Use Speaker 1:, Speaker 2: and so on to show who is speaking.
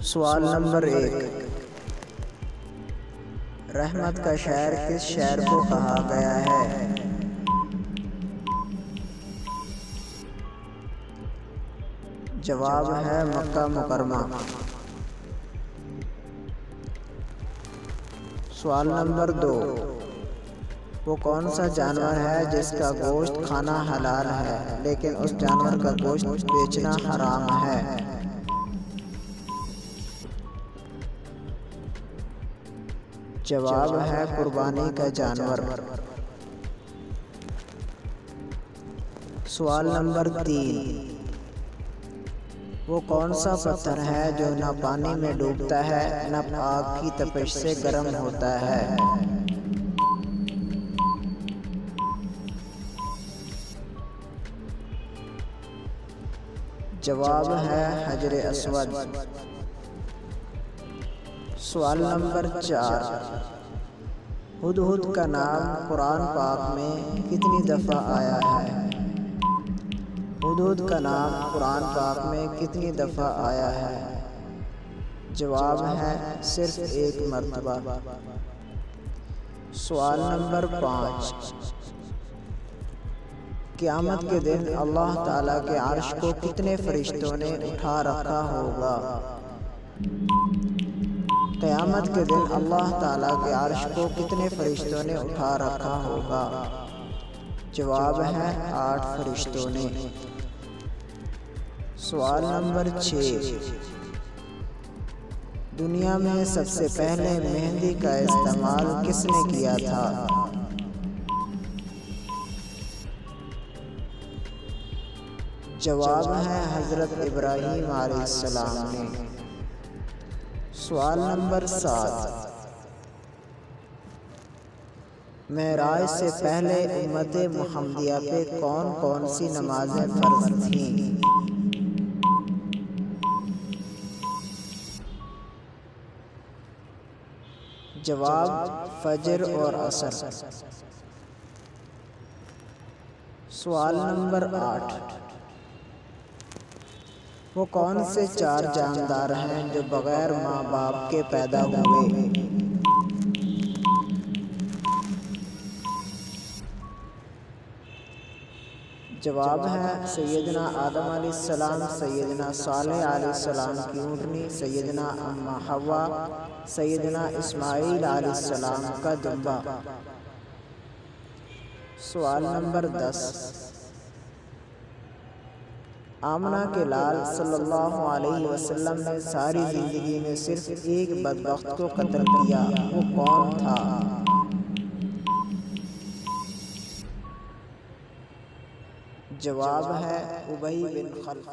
Speaker 1: سوال نمبر 1، رحمت کا شہر کس شہر کو کہا گیا ہے؟ جواب ہے مکہ مکرمہ۔ سوال نمبر 2، وہ کون سا جانور ہے جس کا گوشت کھانا حلال ہے لیکن اس جانور کا گوشت بیچنا حرام ہے؟ جواب ہے قربانی کا جانور۔ سوال نمبر 3، وہ کون سا پتھر ہے جو نہ پانی میں ڈوبتا ہے نہ آگ کی تپش سے گرم ہوتا ہے؟ جواب ہے حجر اسود۔ سوال نمبر 4، ہدہد کا نام قرآن پاک میں کتنی دفعہ آیا ہے؟ ہدہد کا نام قرآن پاک میں کتنی دفعہ آیا ہے؟ جواب ہے صرف 1 مرتبہ۔ سوال نمبر 5، قیامت کے دن اللہ تعالیٰ کے عرش کو کتنے فرشتوں نے اٹھا رکھا ہوگا؟ قیامت کے دن اللہ تعالیٰ کے عرش کو کتنے فرشتوں نے اٹھا رکھا ہوگا؟ جواب ہے 8 فرشتوں نے۔ سوال نمبر 6، دنیا میں سب سے پہلے مہندی کا استعمال کس نے کیا تھا؟ جواب ہے حضرت ابراہیم علیہ السلام نے۔ سوال نمبر 7، معراج سے پہلے امت محمدیہ پہ کون کون سی نمازیں فرض تھیں؟ جواب فجر اور عصر۔ سوال نمبر 8، وہ کون سے 4 جاندار ہیں جو بغیر ماں باپ کے پیدا ہوئے؟ جواب ہے سیدنا آدم علیہ السلام، سیدنا صالح علیہ السلام کی اونٹنی، سیدنا اماں حوا، سیدنا اسماعیل علیہ السلام کا دمبا۔ سوال نمبر 10، آمنہ کے لال صلی اللہ علیہ وسلم نے ساری زندگی میں صرف ایک بدبخت کو قتل کیا، وہ کون تھا؟ جواب ہے ابی بن خلف۔